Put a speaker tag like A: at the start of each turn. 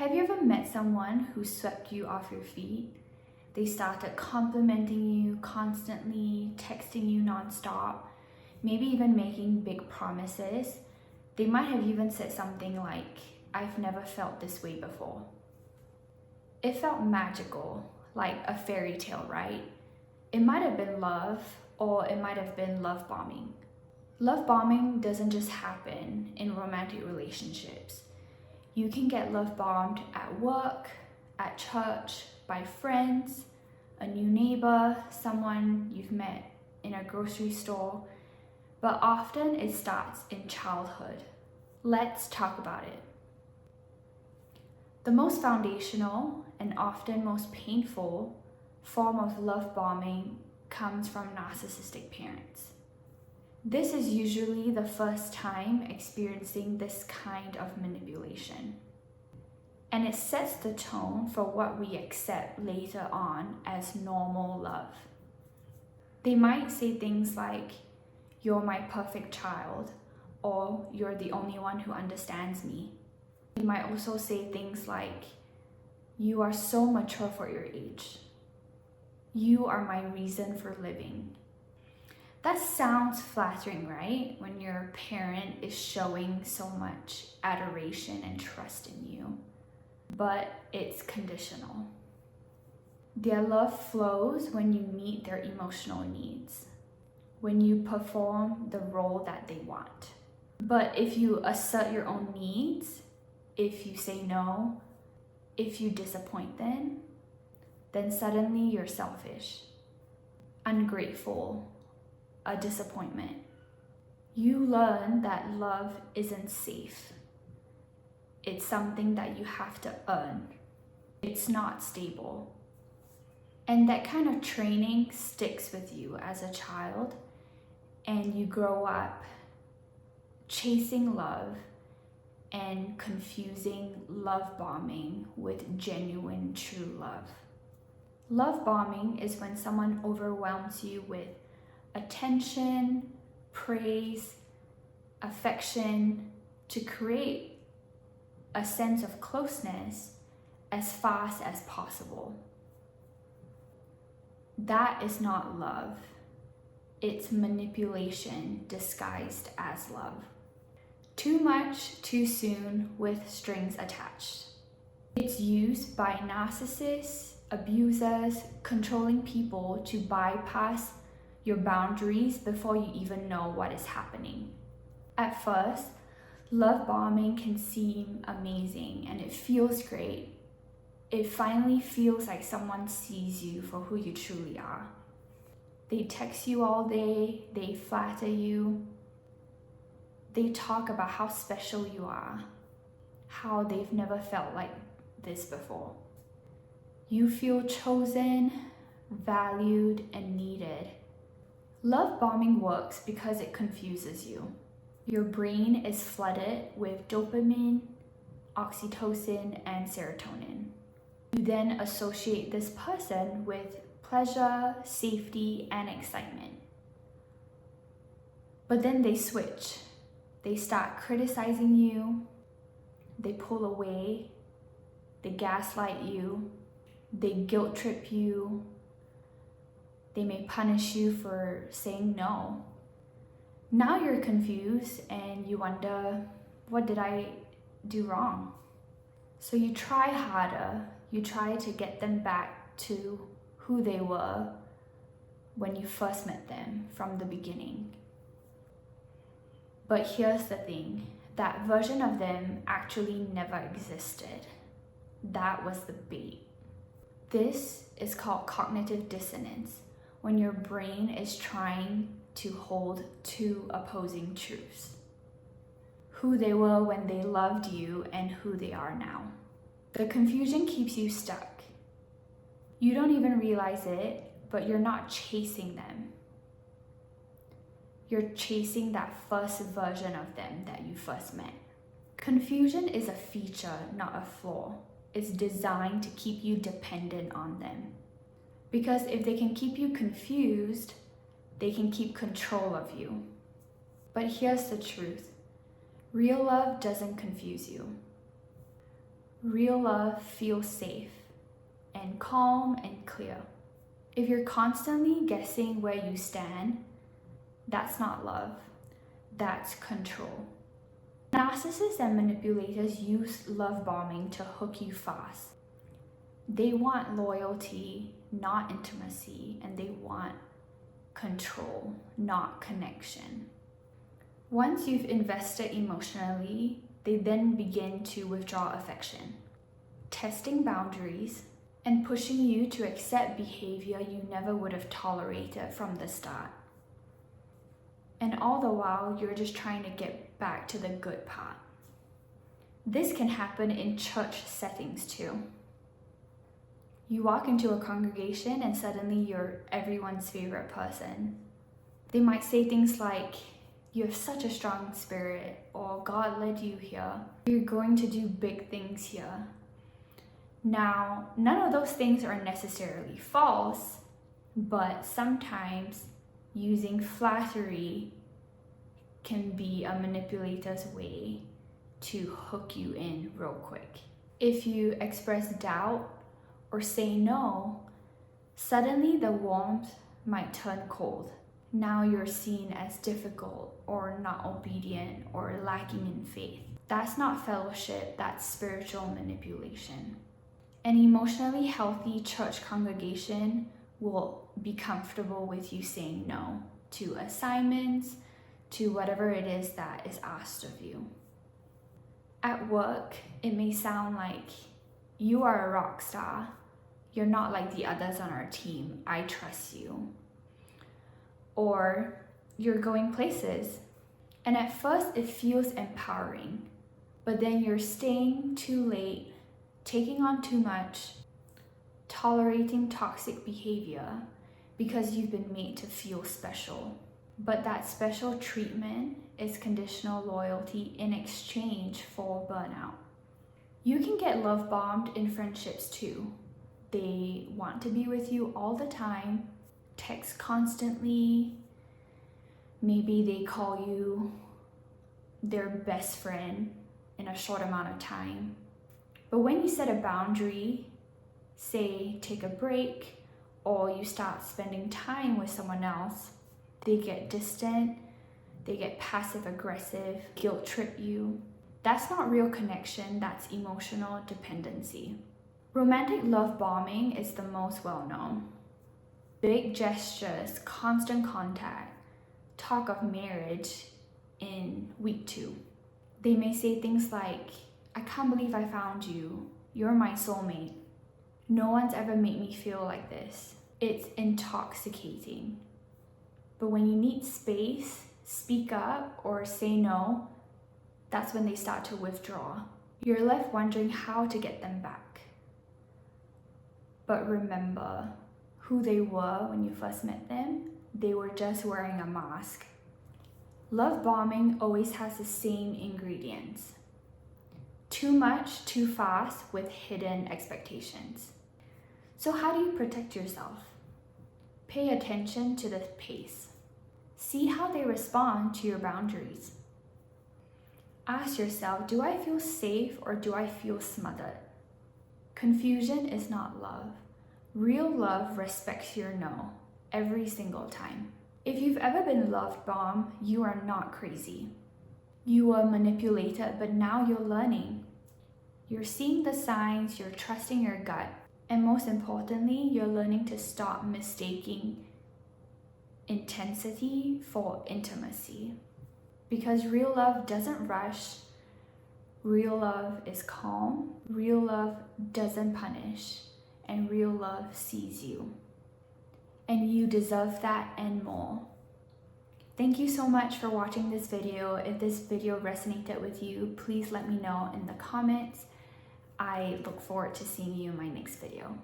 A: Have you ever met someone who swept you off your feet? They started complimenting you constantly, texting you nonstop, maybe even making big promises. They might have even said something like, "I've never felt this way before." It felt magical, like a fairy tale, right? It might have been love, or it might have been love bombing. Love bombing doesn't just happen in romantic relationships. You can get love bombed at work, at church, by friends, a new neighbor, someone you've met in a grocery store, but often it starts in childhood. Let's talk about it. The most foundational and often most painful form of love bombing comes from narcissistic parents. This is usually the first time experiencing this kind of manipulation. And it sets the tone for what we accept later on as normal love. They might say things like, "You're my perfect child," or "You're the only one who understands me." They might also say things like, "You are so mature for your age. You are my reason for living." That sounds flattering, right? When your parent is showing so much adoration and trust in you. But it's conditional. Their love flows when you meet their emotional needs, when you perform the role that they want. But if you assert your own needs, if you say no, if you disappoint them, then suddenly you're selfish, ungrateful, a disappointment. You learn that love isn't safe. It's something that you have to earn. It's not stable. And that kind of training sticks with you as a child, and you grow up chasing love and confusing love bombing with genuine true love. Love bombing is when someone overwhelms you with attention, praise, affection to create a sense of closeness as fast as possible. That is not love. It's manipulation disguised as love. Too much, too soon, with strings attached. It's used by narcissists, abusers, controlling people to bypass your boundaries before you even know what is happening. At first, love bombing can seem amazing and it feels great. It finally feels like someone sees you for who you truly are. They text you all day, they flatter you, they talk about how special you are, how they've never felt like this before. You feel chosen, valued, and needed. Love bombing works because it confuses you. Your brain is flooded with dopamine, oxytocin, and serotonin. You then associate this person with pleasure, safety, and excitement. But then they switch. They start criticizing you, they pull away, they gaslight you, they guilt trip you, they may punish you for saying no. Now you're confused and you wonder, what did I do wrong? So you try harder, you try to get them back to who they were when you first met them from the beginning. But here's the thing, that version of them actually never existed. That was the bait. This is called cognitive dissonance, when your brain is trying to hold two opposing truths. Who they were when they loved you and who they are now. The confusion keeps you stuck. You don't even realize it, but you're not chasing them. You're chasing that first version of them that you first met. Confusion is a feature, not a flaw. It's designed to keep you dependent on them. Because if they can keep you confused, they can keep control of you. But here's the truth. Real love doesn't confuse you. Real love feels safe and calm and clear. If you're constantly guessing where you stand, that's not love, that's control. Narcissists and manipulators use love bombing to hook you fast. They want loyalty, not intimacy, and they want control, not connection. Once you've invested emotionally, they then begin to withdraw affection, testing boundaries, and pushing you to accept behavior you never would have tolerated from the start. And all the while, you're just trying to get back to the good part. This can happen in church settings too. You walk into a congregation and suddenly you're everyone's favorite person. They might say things like, "You have such a strong spirit," or "God led you here. You're going to do big things here." Now, none of those things are necessarily false, but sometimes using flattery can be a manipulator's way to hook you in real quick. If you express doubt or say no, suddenly the warmth might turn cold. Now you're seen as difficult or not obedient or lacking in faith. That's not fellowship, that's spiritual manipulation. An emotionally healthy church congregation will be comfortable with you saying no to assignments, to whatever it is that is asked of you. At work, it may sound like, "You are a rock star. You're not like the others on our team. I trust you." Or, "You're going places." And at first, it feels empowering. But then you're staying too late, taking on too much, tolerating toxic behavior because you've been made to feel special. But that special treatment is conditional loyalty in exchange for burnout. You can get love bombed in friendships too. They want to be with you all the time, text constantly. Maybe they call you their best friend in a short amount of time. But when you set a boundary, say take a break, or you start spending time with someone else, they get distant, they get passive aggressive, guilt trip you. That's not real connection, that's emotional dependency. Romantic love bombing is the most well known. Big gestures, constant contact, talk of marriage in week 2. They may say things like, "I can't believe I found you. You're my soulmate. No one's ever made me feel like this." It's intoxicating. But when you need space, speak up or say no, that's when they start to withdraw. You're left wondering how to get them back. But remember who they were when you first met them. They were just wearing a mask. Love bombing always has the same ingredients. Too much, too fast, with hidden expectations. So how do you protect yourself? Pay attention to the pace. See how they respond to your boundaries. Ask yourself, do I feel safe or do I feel smothered? Confusion is not love. Real love respects your no every single time. If you've ever been love bombed, you are not crazy. You were manipulated, but now you're learning. You're seeing the signs, you're trusting your gut, and most importantly, you're learning to stop mistaking intensity for intimacy. Because real love doesn't rush, real love is calm, real love doesn't punish, and real love sees you. And you deserve that and more. Thank you so much for watching this video. If this video resonated with you, please let me know in the comments. I look forward to seeing you in my next video.